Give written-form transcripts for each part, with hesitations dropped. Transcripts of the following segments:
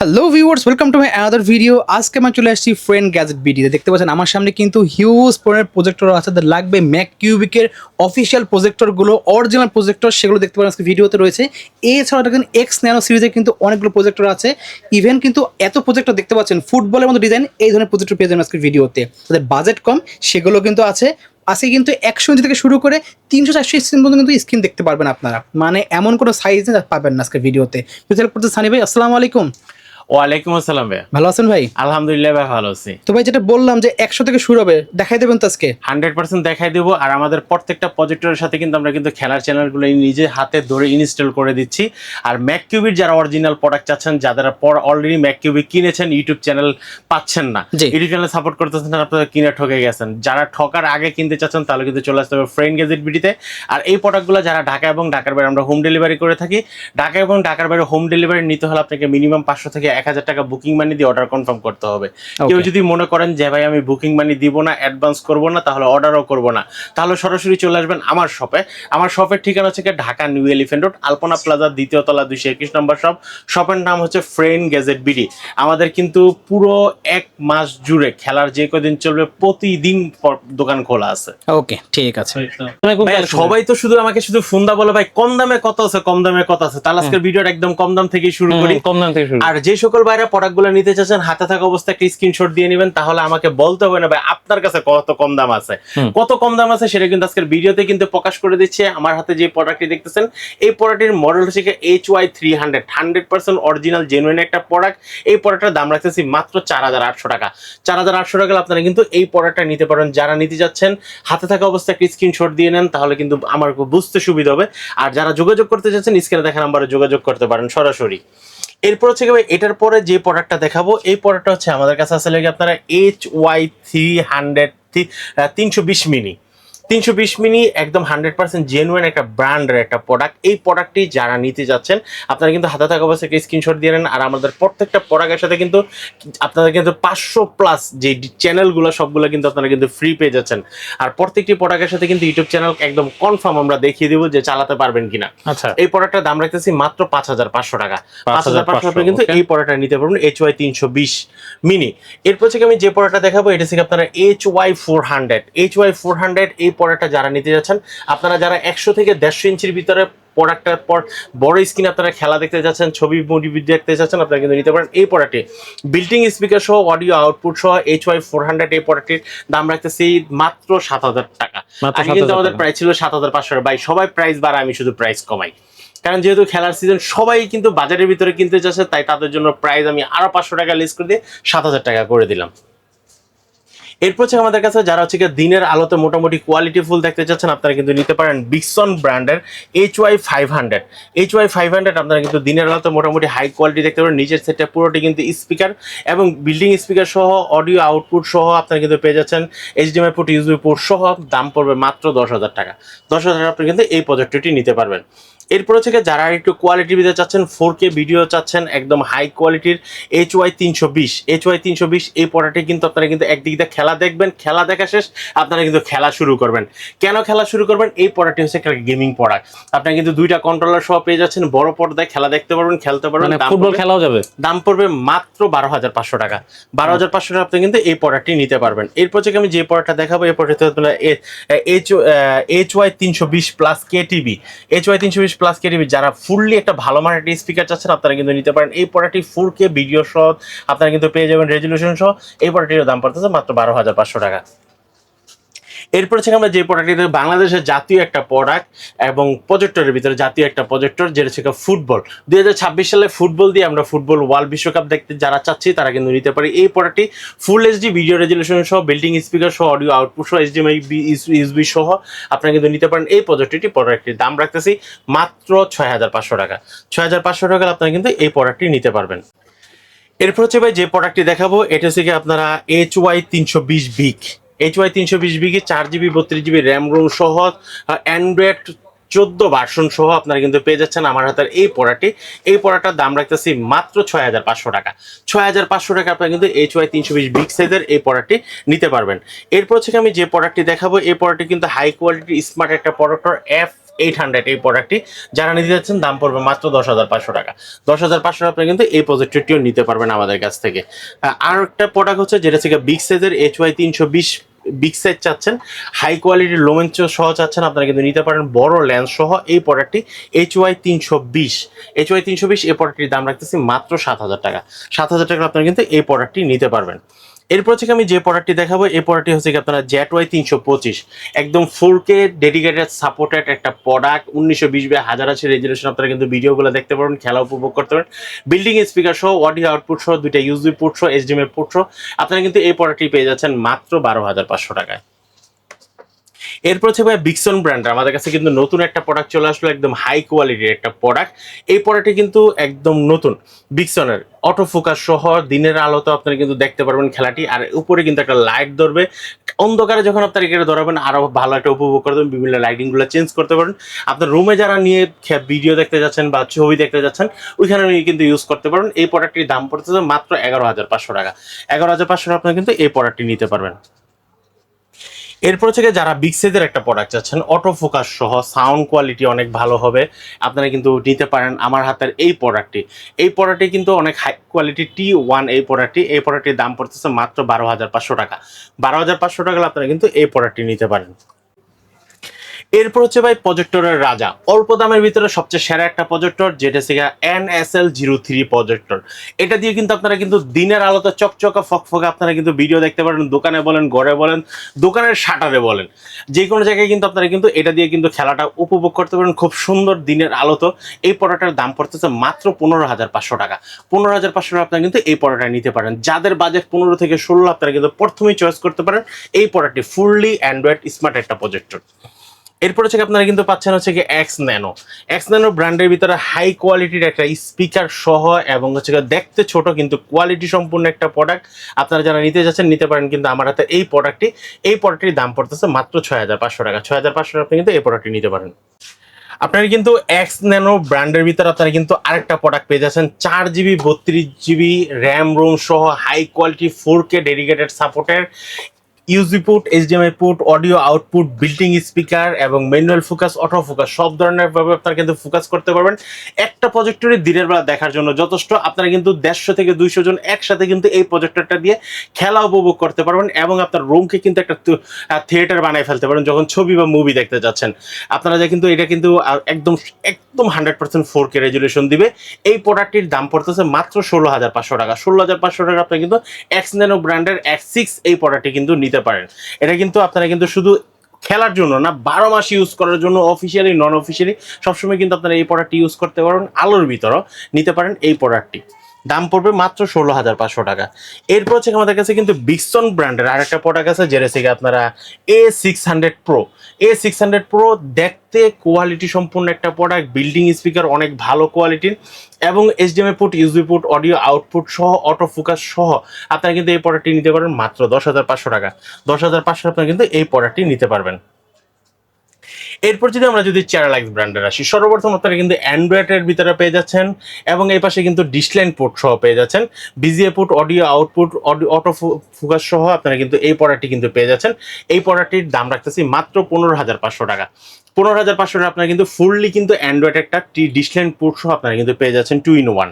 Hello viewers, welcome to my another video. আজকে আমি চলে আসছি ফ্রেন্ড গ্যাজেট ভিডিওতে। দেখতে পাচ্ছেন আমার সামনে কিন্তু হিউজ পরিমাণের প্রজেক্টর আছে, তাদের লাগবে ম্যাক কিউবিকের অফিসিয়াল প্রজেক্টরগুলো, অরিজিনাল প্রজেক্টর, সেগুলো দেখতে পারেন আজকে ভিডিওতে রয়েছে। এছাড়াও দেখেন এক্স ন্যানো সিরিজে কিন্তু অনেকগুলো প্রজেক্টর আছে। ইভেন কিন্তু এত প্রজেক্টর দেখতে পাচ্ছেন, ফুটবলের মতো ডিজাইন এই ধরনের প্রজেক্টর পেয়ে যাবেন আজকে ভিডিওতে। তাদের বাজেট কম, সেগুলো কিন্তু আছে। আজকে কিন্তু 100 ইঞ্চি থেকে শুরু করে 300-400 স্ক্রিন পর্যন্ত কিন্তু স্ক্রিন দেখতে পারবেন আপনারা, মানে এমন কোনো সাইজ পাবেন না আজকে ভিডিওতে। সানি ভাই, আসসালামু আলাইকুম। ওয়ালাইকুম আসসালাম ভাই। ভালো আছেন ভাই? আলহামদুলিল্লাহ ভাই, ভালো আছি। তো ভাই, যেটা বললাম যে 100 থেকে শুরু হবে, দেখাই দেবেন তো আজকে? 100% দেখাই দেবো। আর আমাদের প্রত্যেকটা প্রজেক্টরের সাথে কিন্তু আমরা কিন্তু খেলার চ্যানেলগুলো নিজে হাতে ধরে ইনস্টল করে দিচ্ছি। আর ম্যাককিউবির যারা অরিজিনাল প্রোডাক্ট চাচ্ছেন, যারা অলরেডি ম্যাককিউবি কিনেছেন, ইউটিউব চ্যানেল পাচ্ছেন না, ইউটিউব চ্যানেল সাপোর্ট করতেছেন না, আপনারা কিনে ঠকে গেছেন, যারা ঠকার আগে কিনতে চাচ্ছেন তাহলে কিন্তু চলে আসতে হবে ফ্রেন্ড গ্যাজেট বিডিতে। আর এই প্রোডাক্টগুলো যারা ঢাকা এবং ঢাকার বাইরে আমরা হোম ডেলিভারি করে থাকি। ঢাকা এবং ঢাকার বাইরে হোম ডেলিভারি নিতে হলে আপনাকে মিনিমাম 500 থেকে 1000 টাকা বুকিং মানি দিয়ে অর্ডার কনফার্ম করতে হবে। কেউ যদি মনে করেন যে ভাই আমি বুকিং মানি দিব না, অ্যাডভান্স করবো না, তাহলে অর্ডারও করবো না, তাহলে সরাসরি চলে আসবেন আমার শপে। আমার শপের ঠিকানা হচ্ছে ঢাকা নিউ এলিফ্যান্ট রোড, আলপনা প্লাজা, দ্বিতীয় তলা, 221 নম্বর শপ। শপের নাম হচ্ছে ফ্রেন্ড গ্যাজেট বিডি। আমাদের কিন্তু পুরো 1 মাস জুড়ে খেলার যে কদিন চলবে প্রতিদিন দোকান খোলা আছে। ওকে, ঠিক আছে। সবাই তো শুধু আমাকে শুধু ফোন দা বলে ভাই কম দামে কত আছে, কম দামে কত আছে। তাহলে আজকের ভিডিওটা একদম কম দাম থেকে শুরু করি। কম দাম থেকে শুরু। আর যে সকল বাইরে প্রোডাক্টগুলো নিতে চাচ্ছেন, হাতে থাকা অবস্থায় একটা স্ক্রিনশট দিয়ে নেবেন, তাহলে আমাকে বলতে হবে না ভাই আপনার কাছে কত কম দাম আছে। কত কম দাম আছে সেটা কিন্তু আজকের ভিডিওতে কিন্তু প্রকাশ করে দিচ্ছে। আমার হাতে যে প্রোডাক্টটি দেখতেছেন, এই প্রোডাক্টের মডেল হচ্ছে HY300, 100% অরিজিনাল জেনুইন একটা প্রোডাক্ট। এই প্রোডাক্টের দাম রাখতেছি মাত্র 4800 টাকা। 4800 টাকা আপনারা কিন্তু এই প্রোডাক্টটা নিতে পারেন। যারা নিতে যাচ্ছেন হাতে থাকা অবস্থায় একটা স্ক্রিনশট দিয়ে নেন, তাহলে কিন্তু আমার বুঝতে সুবিধা হবে। আর যারা যোগাযোগ করতে চাচ্ছেন, স্ক্রিনে দেখা নাম্বারে যোগাযোগ করতে পারেন সরাসরি। এরপর হচ্ছে এটার পরে যে প্রোডাক্টটা দেখাবো, এই প্রোডাক্টটা হচ্ছে আমাদের কাছে আসলে আপনারা HY300 320 মিনি 320 মিনি একদম 100% জেনুইন একটা ব্র্যান্ডের একটা প্রোডাক্ট। এই প্রোডাক্টটি যারা নিতে যাচ্ছেন আপনারা কিন্তু হাতে থাকা অবস্থায় স্ক্রিনশট দিয়ে নেন। আর আমাদের প্রত্যেকটা প্রোডাক্টের সাথে কিন্তু আপনাদের কিন্তু 500+ যে চ্যানেলগুলো সবগুলো কিন্তু আপনারা কিন্তু ফ্রি পেয়ে যাচ্ছেন। আর প্রত্যেকটি প্রোডাক্টের সাথে কিন্তু ইউটিউব চ্যানেল একদম কনফার্ম আমরা দেখিয়ে দিব যে চালাতে পারবেন কিনা। আচ্ছা, এই প্রোডাক্টটার দাম রাখতেছি মাত্র 5500 টাকা। 5500 আপনি কিন্তু এই প্রোডাক্টটা নিতে পারবেন, HY320 মিনি। এরপর থেকে আমি যে প্রোডাক্টটা দেখাবো, এটা হচ্ছে আপনারা HY400 এই প্রোডাক্টটা যারা নিতে যাচ্ছেন, আপনারা যারা 100 থেকে 150 ইঞ্চির ভিতরে প্রোডাক্টটার পর বড় স্ক্রিনে আপনারা খেলা দেখতে যাচ্ছেন, ছবি মুভি দেখতে যাচ্ছেন, আপনারা কিন্তু নিতে পারেন এই প্রোডাক্টটি। বিল্টিং স্পিকার সহ অডিও আউটপুট সহ HY400 এই প্রোডাক্টের দাম রাখতেছি মাত্র 7000 টাকা। আগে কিন্তু আমাদের প্রাইস ছিল 7500। ভাই সবাই প্রাইস বাড়ায়, আমি শুধু প্রাইস কমাই, কারণ যেহেতু খেলার সিজন সবাই কিন্তু বাজারের ভিতরে কিনতে চাচ্ছে, তাই তাদের জন্য প্রাইস আমি আরো 500 টাকা লেস করে দিয়ে 7000 টাকা করে দিলাম। এরপর হচ্ছে আমাদের কাছে যারা হচ্ছে দিনের আলোতে মোটামুটি কোয়ালিটি ফুল দেখতে চাচ্ছেন, আপনারা কিন্তু নিতে পারেন বিকসন ব্র্যান্ডের HY500 আপনারা কিন্তু দিনের আলোতে মোটামুটি হাই কোয়ালিটি দেখতে পারেন। নিচের সেটটা পুরোটি কিন্তু স্পিকার এবং বিল্ডিং স্পিকার সহ অডিও আউটপুট সহ আপনারা কিন্তু পেয়ে যাচ্ছেন। HDMI পোর্ট, USB পোর্ট সহ দাম পড়বে মাত্র 10,000 টাকা। 10,000 টাকা আপনি কিন্তু এই প্রজেক্টরটি নিতে পারবেন। এরপর হচ্ছে যারা একটু কোয়ালিটির ভিতরে চাচ্ছেন, 4K ভিডিও চাচ্ছেন একদম হাই কোয়ালিটির, HY320 এই প্রোডাক্টে কিন্তু আপনারা কিন্তু একদিক দিয়ে খেলা দেখবেন, খেলা দেখা শেষ আপনারা কিন্তু খেলা শুরু করবেন। কেন খেলা শুরু করবেন? এই প্রোডাক্টটি হচ্ছে একটা গেমিং প্রোডাক্ট। আপনারা কিন্তু 2টা কন্ট্রোলার সহ পেয়ে যাচ্ছেন, বড় পর্দায় খেলা দেখতে পারবেন, খেলতে পারবেন, ফুটবল খেলাও যাবে। দাম পড়বে মাত্র 12,500 টাকা। 12,500 টাকা আপনি কিন্তু এই প্রোডাক্টটি নিতে পারবেন। এরপর থেকে আমি যে প্রোডাক্টটা দেখাবো, এই প্রোডাক্টটা আপনারা HY320 প্লাস KTV যারা ফুললি একটা ভালো মানের একটা স্পিকার চাচ্ছেন, আপনারা কিন্তু নিতে পারেন এই প্রোডাক্টটি। 4K ভিডিও সহ আপনারা কিন্তু পেয়ে যাবেন, রেজলিউশন সহ। এই প্রোডাক্টটির দাম পড়তেছে মাত্র 12,500 টাকা। এরপর থেকে আমরা যে প্রোডাক্টটি, বাংলাদেশের জাতীয় একটা প্রোডাক্ট এবং প্রজেক্টরের ভিতরে জাতীয় একটা প্রজেক্টর, যেটা হচ্ছে ফুটবল। 2026 সালে ফুটবল দিয়ে আমরা ফুটবল ওয়ার্ল্ড বিশ্বকাপ দেখতে যারা চাচ্ছি তারা কিন্তু নিতে পারি এই প্রোডাক্টটি। ফুল HD ভিডিও রেজলিউশন সহ, বিল্ডিং স্পিকার সহ, অডিও আউটপুট সহ, HDMI USB সহ আপনারা কিন্তু নিতে পারেন এই প্রোডাক্টটির দাম রাখতেছি মাত্র 6,500 টাকা। 6,500 টাকা আপনারা কিন্তু এই প্রোডাক্টটি নিতে পারবেন। এরপর হচ্ছে ভাই যে প্রোডাক্টটি দেখাবো, এটা হচ্ছে আপনারা HY320 big. HY320 বিগে 4GB 32GB RAM ROM সহ অ্যান্ড্রয়েড 14 ভার্সন সহ আপনারা কিন্তু পেয়ে যাচ্ছেন আমার হাতের এই প্রোডাক্টটি। এই প্রোডাক্টটার দাম রাখতেছি মাত্র 6,500 টাকা। 6,500 টাকা আপনারা কিন্তু HY320 বিগ সাইজের এই প্রোডাক্টটি নিতে পারবেন। এরপর হচ্ছে আমি যে প্রোডাক্টটি দেখাবো, এই প্রোডাক্টটি কিন্তু হাই কোয়ালিটির স্মার্ট একটা প্রোডাক্টর, 6800 এই প্রোডাক্টটি যারা নিতে যাচ্ছেন দাম পড়বে মাত্র 10,500 টাকা। 10,500 আপনি কিন্তু এই প্রজেক্টরটিও নিতে পারবেন আমাদের কাছ থেকে। আর একটা প্রোডাক্ট হচ্ছে যেটা থেকে বিগ সাইজের HY 320 বিগ সাইজ চাচ্ছেন, হাই কোয়ালিটির লোমেঞ্চ সহ চাচ্ছেন, আপনারা কিন্তু নিতে পারেন বড় লেন্স সহ এই প্রোডাক্টটি HY 320। HY 320 এই প্রোডাক্টটির দাম রাখতেছি মাত্র 7,000 টাকা। 7,000 টাকা আপনারা কিন্তু এই প্রোডাক্টটি নিতে পারবেন। এরপর থেকে আমি যে প্রোডাক্টটি দেখাবো এই প্রোডাক্টটি হচ্ছে কি আপনারা ZY 325, একদম 4K ডেডিকেটেড সাপোর্টেড একটা প্রোডাক্ট, 1920x1080 রেজুলেশন। আপনারা কিন্তু ভিডিওগুলো দেখতে পারবেন, খেলা উপভোগ করতে পারেন, বিল্ডিং স্পিকার সহ, অডিও আউটপুট সহ, দুইটা USB পোর্ট সহ, HDMI পোর্ট সহ আপনারা কিন্তু এই প্রোডাক্টটি পেয়ে যাচ্ছেন মাত্র 12,500 টাকায়। এরপর হচ্ছে ভাই বিক্সন ব্র্যান্ডের আমাদের কাছে কিন্তু নতুন একটা প্রোডাক্ট চলে আসলো, একদম হাই কোয়ালিটির একটা প্রোডাক্ট। এই প্রোডাক্টটি কিন্তু একদম নতুন, বিক্সনের অটো ফোকাস সহ, দিনের আলোতে আপনারা কিন্তু দেখতে পারবেন খেলাটি। আর উপরে কিন্তু একটা লাইট ধরবে, অন্ধকারে যখন আপনারা এটা ধরাবেন আরো ভালো একটা উপভোগ করতে পারবেন, বিভিন্ন লাইটিংগুলো চেঞ্জ করতে পারেন। আপনার রুমে যারা নিয়ে ভিডিও দেখতে যাচ্ছেন বা ছবি দেখতে যাচ্ছেন ওইখানে নিয়ে কিন্তু ইউজ করতে পারেন। এই প্রোডাক্টটির দাম পড়তেছে মাত্র 11,500 টাকা। 11,500 টাকা আপনারা কিন্তু এই প্রোডাক্টটি নিতে পারবেন। এরপর থেকে যারা বিগ সাইজের একটা প্রোডাক্ট চাচ্ছেন, অটো ফোকাস সহ, সাউন্ড কোয়ালিটি অনেক ভালো হবে, আপনারা কিন্তু নিতে পারেন আমার হাতের এই প্রোডাক্টটি। এই প্রোডাক্টটি কিন্তু অনেক হাই কোয়ালিটি T1 এই প্রোডাক্টটির দাম পড়তেছে মাত্র 12,500 টাকা। 12,500 টাকা আপনারা কিন্তু এই প্রোডাক্টটি নিতে পারেন। এরপর হচ্ছে ভাই প্রজেক্টরের রাজা, অল্প দামের ভিতরে সবচেয়ে সেরা একটা প্রজেক্টর, যেটা হচ্ছে NSL03 প্রজেক্টর। এটা দিয়ে কিন্তু আপনারা কিন্তু দিনের আলোতে চকচকা ফকফকে আপনারা কিন্তু ভিডিও দেখতে পারেন, দোকানে বলেন, ঘরে বলেন, দোকানের শাটারে বলেন, যে কোনো জায়গায় কিন্তু আপনারা কিন্তু এটা দিয়ে কিন্তু খেলাটা উপভোগ করতে পারেন খুব সুন্দর দিনের আলোতে। এই প্রোডাক্টের দাম পড়তেছে মাত্র 15,500 টাকা। 15,500 টাকা আপনারা কিন্তু এই প্রোডাক্টটা নিতে পারেন। যাদের বাজেট 15 থেকে 16 আপনারা কিন্তু প্রথমেই চয়েস করতে পারেন এই প্রোডাক্টটি, ফুললি অ্যান্ড্রয়েড স্মার্ট একটা প্রজেক্টর। এরপর হচ্ছে আপনারা কিন্তু পাচ্ছেন হচ্ছে কি এক্স ন্যানো ব্র্যান্ডের ভিতরে হাই কোয়ালিটির একটা স্পিকার সহ, এবং হচ্ছে দেখতে ছোট কিন্তু কোয়ালিটি সম্পূর্ণ একটা প্রোডাক্ট। আপনারা যারা নিতে যাচ্ছেন নিতে পারেন কিন্তু আমার হাতে এই প্রোডাক্টটির দাম পড়তেছে মাত্র 6,500 টাকা। 6,500 টাকা আপনি কিন্তু এই প্রোডাক্টটি নিতে পারেন। আপনারা কিন্তু এক্স ন্যানো ব্র্যান্ডের ভিতরে আপনারা কিন্তু আরেকটা প্রোডাক্ট পেয়ে যাচ্ছেন, 4GB 32GB র্যাম রোম সহ, হাই কোয়ালিটি 4K ডেডিকেটেড সাপোর্টের USB port, HDMI port, audio output, বিল্টিং speaker এবং ম্যানুয়াল ফোকাস, অটো ফোকাস সব ধরনের ভাবে আপনারা কিন্তু ফোকাস করতে পারবেন। একটা প্রজেক্টরে দিনের বেলা দেখার জন্য যথেষ্ট। আপনারা কিন্তু 150 থেকে 200 জন একসাথে কিন্তু এই প্রজেক্টরটা দিয়ে খেলা উপভোগ করতে পারবেন, এবং আপনার রুমকে কিন্তু একটা থিয়েটার বানায় ফেলতে পারেন যখন ছবি বা মুভি দেখতে যাচ্ছেন। আপনারা যে কিন্তু এটা কিন্তু একদম একদম 100% 4K রেজুলেশন দিবে। এই প্রোডাক্টটির দাম পড়তেছে মাত্র 16,500 টাকা। 16,500 টাকা আপনি কিন্তু এক্স ন্যানো ব্র্যান্ডের X6 এই প্রোডাক্টটি কিন্তু নিতে পারেন। এটা কিন্তু আপনারা কিন্তু শুধু খেলার জন্য না, 12 মাস ইউজ করার জন্য, অফিসিয়ালি নন অফিসিয়ালি সবসময় কিন্তু আপনারা এই প্রোডাক্টটি ইউজ করতে পারেন। আলোর ভিতরেও নিতে পারেন এই প্রোডাক্টটি, দাম পড়বে মাত্র 16,500 টাকা। এরপর হচ্ছে আমাদের কাছে কিন্তু বিক্সন ব্র্যান্ডের আরেকটা প্রোডাক্ট আছে, যেটা থেকে আপনারা A600 Pro দেখতে কোয়ালিটি সম্পূর্ণ একটা প্রোডাক্ট, বিল্ডিং স্পিকার অনেক ভালো কোয়ালিটির, এবং HDMI port, USB port, audio output সহ, অটো ফোকাস সহ আপনারা কিন্তু এই প্রোডাক্টটি নিতে পারেন মাত্র 10,500 টাকা। 10,500 আপনারা কিন্তু এই প্রোডাক্টটি নিতে পারবেন। এরপর যদি চ্যারালাক্স ব্র্যান্ডের আসি, সর্বপ্রথম আপনারা কিন্তু অ্যান্ড্রয়েডের ভিতরে পেয়ে যাচ্ছেন, এবং এই পাশে কিন্তু ডিসলাইন পোর্ট সহ পেয়ে যাচ্ছেন, VGA port, audio output, auto focus সহ আপনারা কিন্তু এই প্রোডাক্টটি কিন্তু পেয়ে যাচ্ছেন। এই প্রোডাক্টটির দাম রাখতেছি মাত্র 15,500 টাকা। 15,500 টাকা আপনারা কিন্তু ফুললি কিন্তু অ্যান্ড্রয়েড একটা ডিসলাইন পোর্ট সহ আপনারা কিন্তু পেয়ে যাচ্ছেন 2-in-1।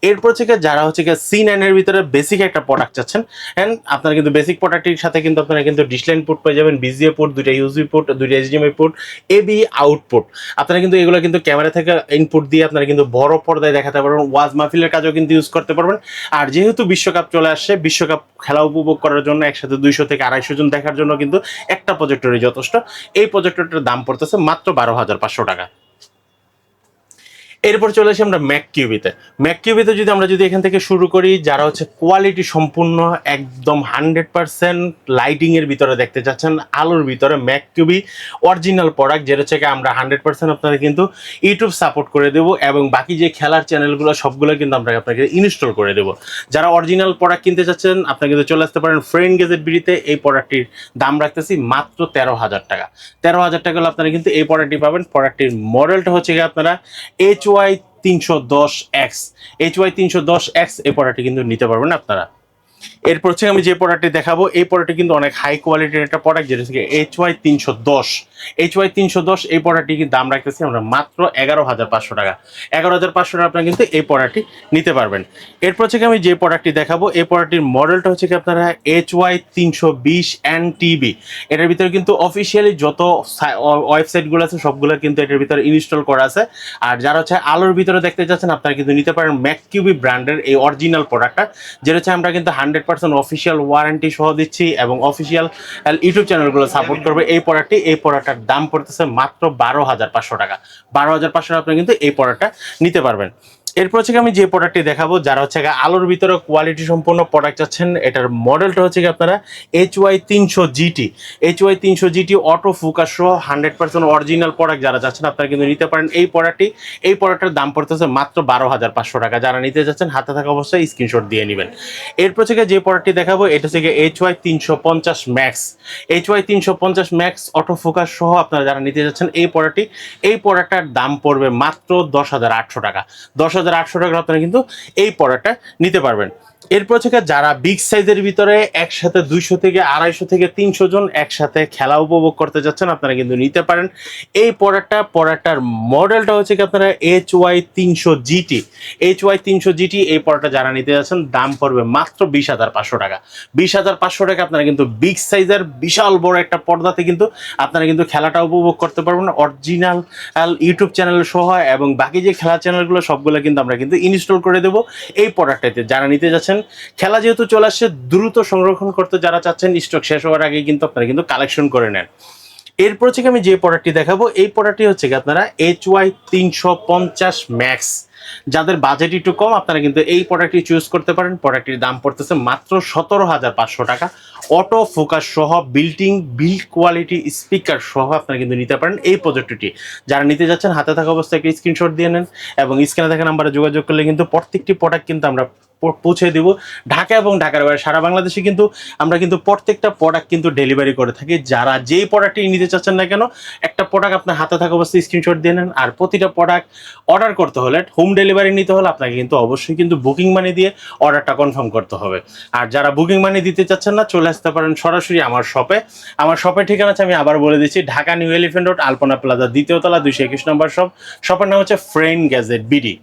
এরপর থেকে যারা হচ্ছে C9 এর ভিতরে বেসিক একটা প্রোডাক্ট চাচ্ছেন, এন্ড আপনারা কিন্তু বেসিক প্রোডাক্টের সাথে কিন্তু আপনারা কিন্তু ডিসলাইন পোর্ট পেয়ে যাবেন, বিজিএ পোর্ট, দুইটা ইউএসবি পোর্ট, দুইটা HDMI পোর্ট, এবি আউটপুট। আপনারা কিন্তু এগুলো কিন্তু ক্যামেরা থেকে ইনপুট দিয়ে আপনারা কিন্তু বড় পর্দায় দেখাতে পারবেন, ওয়াজ মাহফিলের কাজেও কিন্তু ইউজ করতে পারবেন। আর যেহেতু বিশ্বকাপ চলে আসছে, বিশ্বকাপ খেলা উপভোগ করার জন্য একসাথে 200 থেকে 250 জন দেখার জন্য কিন্তু একটা প্রজেক্টরই যথেষ্ট। এই প্রজেক্টরটার দাম পড়তেছে মাত্র 12,500 টাকা। এরপর চলে আসি আমরা ম্যাককিউবিতে যদি এখান থেকে শুরু করি, যারা হচ্ছে কোয়ালিটি সম্পূর্ণ একদম 100% লাইটিং এর ভিতরে দেখতে চাচ্ছেন, আলোর ভিতরে, ম্যাককিউবি অরিজিনাল প্রোডাক্ট, যেটা হচ্ছে আমরা 100% আপনাদের কিন্তু ইউটিউব সাপোর্ট করে দেবো, এবং বাকি যে খেলার চ্যানেলগুলো সবগুলো কিন্তু আমরা আপনাকে ইনস্টল করে দেবো। যারা অরিজিনাল প্রোডাক্ট কিনতে চাচ্ছেন আপনারা কিন্তু চলে আসতে পারেন ফ্রেন্ড গ্যাজেট বিডিতে। এই প্রোডাক্টটির দাম রাখতেছি মাত্র 13,000 টাকা। 13,000 টাকা হলে আপনারা কিন্তু এই প্রোডাক্টটি পাবেন। প্রোডাক্টটির মডেলটা হচ্ছে আপনারা HY 310X এই প্রোডাক্টটি কিন্তু নিতে পারবেন আপনারা। এরপর হচ্ছে আমি যে প্রোডাক্টটি দেখাবো এই প্রোডাক্টটি কিন্তু অনেক হাই কোয়ালিটির একটা প্রোডাক্ট, যেটা হচ্ছে HY310 এই প্রোডাক্টটি কিন্তু দাম রাখতেছি আমরা মাত্র 11,500 টাকা। 11,500 টাকা আপনারা কিন্তু এই প্রোডাক্টটি নিতে পারবেন। এরপর হচ্ছে আমি যে প্রোডাক্টটি দেখাবো এই প্রোডাক্টটির মডেলটা হচ্ছে কি আপনারা HY320 NTB। এটার ভিতরে কিন্তু অফিসিয়ালি যত ওয়েবসাইটগুলো আছে সবগুলো কিন্তু এটার ভিতরে ইনস্টল করা আছে। আর যারা হচ্ছে আলোর ভিতরে দেখতে চাচ্ছেন আপনারা কিন্তু নিতে পারেন ম্যাককিউবি ব্র্যান্ডের এই অরিজিনাল প্রোডাক্টটা, যেটা হচ্ছে আমরা কিন্তু 100% অফিসিয়াল ওয়ারেন্টি সহ দিচ্ছি এবং অফিসিয়াল ইউটিউব চ্যানেলগুলো সাপোর্ট করবে। এই প্রোডাক্টটার দাম পড়তেছে মাত্র 12,500 টাকা। 12,500 টাকা আপনি কিন্তু এই প্রোডাক্টটা নিতে পারবেন। এরপর হচ্ছে আমি যে প্রোডাক্টটি দেখাবো যারা হচ্ছে আলোর ভিতরে কোয়ালিটি সম্পন্ন প্রোডাক্ট চাচ্ছেন, এটার মডেলটা হচ্ছে আপনারা HY300 GT অটো ফোকাস সহ 100% অরিজিনাল প্রোডাক্ট যারা চাচ্ছেন আপনারা কিন্তু নিতে পারেন এই প্রোডাক্টের দাম পড়তেছে মাত্র 12,500 টাকা। যারা নিতে যাচ্ছেন হাতে থাকা অবস্থায় স্ক্রিনশট দিয়ে নেবেন। এরপর হচ্ছে যে প্রোডাক্টটি দেখাবো এটা হচ্ছে HY350 ম্যাক্স অটো ফোকাস সহ আপনারা যারা নিতে যাচ্ছেন এই প্রোডাক্টটার দাম পড়বে মাত্র 10,800 টাকা। 10,800 টাকা আপনারা কিন্তু এই প্রোডাক্টটা নিতে পারবেন। এরপর হচ্ছে যারা বিগ সাইজের ভিতরে একসাথে 200 থেকে 250 থেকে 300 জন একসাথে খেলা উপভোগ করতে যাচ্ছেন আপনারা কিন্তু নিতে পারেন এই প্রোডাক্টটার মডেলটা হচ্ছে কি আপনারা HY300 GT এই প্রোডাক্টটা যারা নিতে যাচ্ছেন দাম পড়বে মাত্র 20,500 টাকা। 20,500 টাকা আপনারা কিন্তু বিগ সাইজের বিশাল বড় একটা পর্দাতে কিন্তু আপনারা কিন্তু খেলাটা উপভোগ করতে পারবেন অরিজিনাল ইউটিউব চ্যানেল সহ, এবং বাকি যে খেলা চ্যানেলগুলো সবগুলো কিন্তু আমরা কিন্তু ইনস্টল করে দেবো এই প্রোডাক্টটাতে। যারা নিতে যাচ্ছেন খেলা যেহেতু চলে আসছে দ্রুত সংরক্ষণ করতে যারা চাচ্ছেন স্টক শেষ হওয়ার আগে কিন্তু আপনারা কিন্তু কালেকশন করে নেন। এরপর হচ্ছে আমি যে প্রোডাক্টটি দেখাবো এই প্রোডাক্টটি হচ্ছে আপনারা HY350 ম্যাক্স। যাদের বাজেট একটু কম আপনারা কিন্তু এই প্রোডাক্টটি চুজ করতে পারেন। প্রোডাক্টটির দাম পড়তেছে মাত্র 17,500 টাকা। অটো ফোকাস সহ বিল্ড কোয়ালিটি স্পিকার সহ আপনারা কিন্তু নিতে পারেন এই প্রজেক্টটি। যারা নিতে যাচ্ছেন হাতে থাকা অবস্থায় একটা স্ক্রিনশট দিয়ে নেন এবং স্ক্রিনে থাকা নাম্বারে যোগাযোগ করলে কিন্তু প্রত্যেকটি প্রোডাক্ট কিন্তু আমরা পৌঁছে দেব ঢাকা এবং ঢাকার বাইরে সারা বাংলাদেশে কিন্তু আমরা কিন্তু প্রত্যেকটা প্রোডাক্ট কিন্তু ডেলিভারি করে থাকি। যারা যেই প্রোডাক্টটি নিতে চাচ্ছেন না কেন একটা প্রোডাক্ট আপনার হাতে থাকা অবস্থায় স্ক্রিনশট দিয়ে নেন। আর প্রতিটা প্রোডাক্ট অর্ডার করতে হলে হোম ডেলিভারি নিতে হলে আপনাকে কিন্তু অবশ্যই কিন্তু বুকিং মানি দিয়ে অর্ডারটা কনফার্ম করতে হবে। আর যারা বুকিং মানি দিতে চাচ্ছেন না চলে আসতে পারেন সরাসরি আমার শপে। আমার শপের ঠিকানা আছে আমি আবার বলে দিচ্ছি, ঢাকা নিউ এলিফ্যান্ট রোড আলপনা প্লাজা 2য় তলা 221 নম্বর শপের নাম হচ্ছে ফ্রেন্ড গ্যাজেট বিডি।